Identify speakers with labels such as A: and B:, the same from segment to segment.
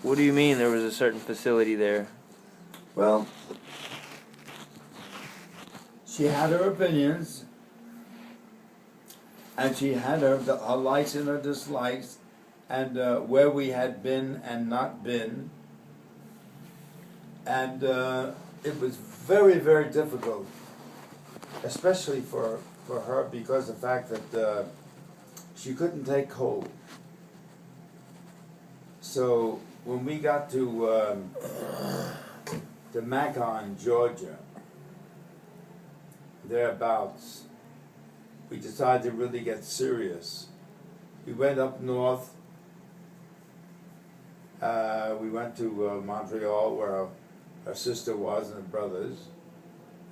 A: What do you mean there was a certain facility there?
B: Well, she had her opinions, and she had her likes and her dislikes, and where we had been and not been, and it was very, very difficult, especially for her, because of the fact that she couldn't take cold. So when we got to Macon, Georgia, thereabouts, we decided to really get serious. We went up north. We went to Montreal, where her sister was and her brothers.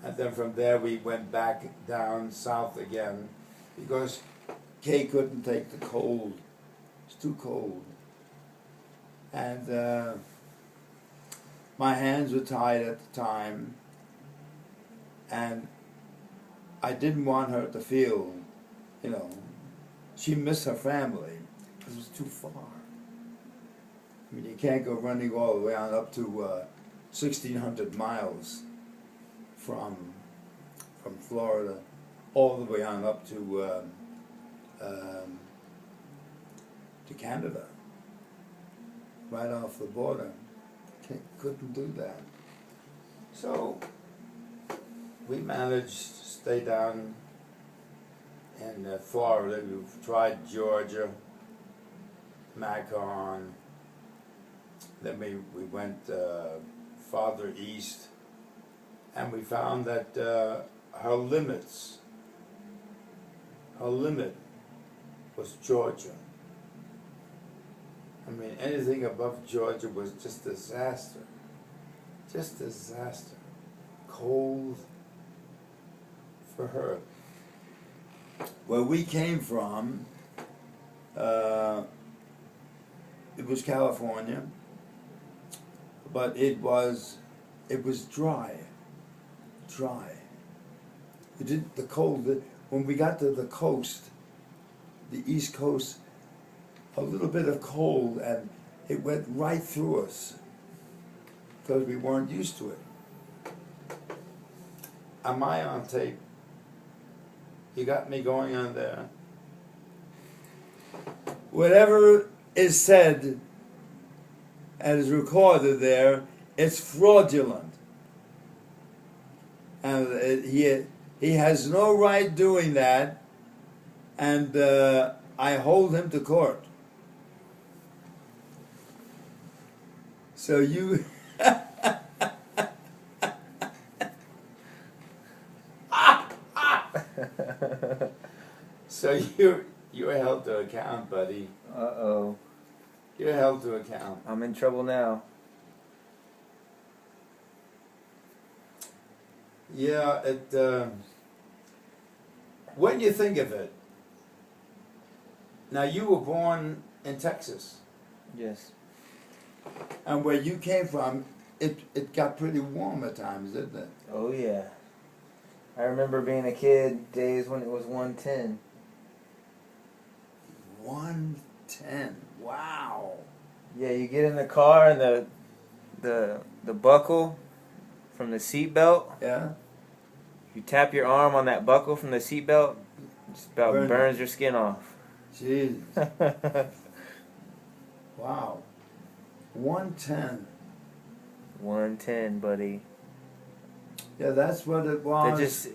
B: And then from there we went back down south again, because Kay couldn't take the cold. It's too cold. And my hands were tied at the time, and I didn't want her to feel, she missed her family. It was too far. I mean, you can't go running all the way on up to 1,600 miles from Florida, all the way on up to Canada, right off the border. Couldn't do that. So we managed to stay down in Florida. We've tried Georgia, Macon. Then we went farther east, and we found that her limit was Georgia. I mean, anything above Georgia was just disaster. Just disaster. Cold for her. Where we came from, it was California, but it was dry. It didn't, the cold, when we got to the coast, the East Coast, a little bit of cold, and it went right through us because we weren't used to it. Am I on tape? You got me going on there. Whatever is said and is recorded there, it's fraudulent. And he has no right doing that, and I hold him to court. So you so you're held to account, buddy.
A: Uh-oh.
B: You're held to account.
A: I'm in trouble now.
B: Yeah, when you think of it, now you were born in Texas,
A: Yes.
B: and where you came from, it got pretty warm at times, didn't it?
A: Oh, yeah. I remember being a kid, days when it was 110.
B: 110. Wow.
A: Yeah, you get in the car and the buckle from the seatbelt,
B: Yeah.
A: you tap your arm on that buckle from the seatbelt, just about burns your skin off.
B: Jeez. Wow. 110.
A: 110, buddy.
B: Yeah, that's what it was.
A: Just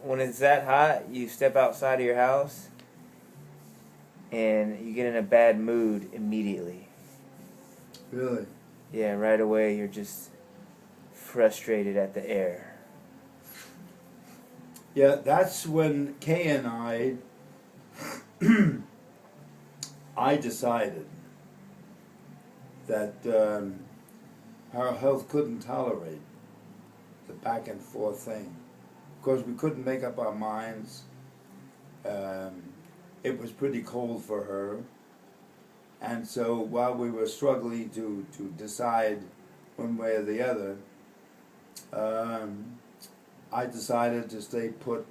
A: when it's that hot, you step outside of your house and you get in a bad mood immediately.
B: Really?
A: Yeah, right away you're just frustrated at the air.
B: Yeah, that's when Kay and I decided that our health couldn't tolerate the back and forth thing. Of course, we couldn't make up our minds. It was pretty cold for her. And so while we were struggling to decide one way or the other, I decided to stay put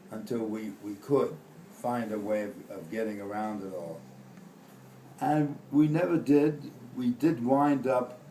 B: until we could find a way of getting around it all. And we never did,
C: we did wind up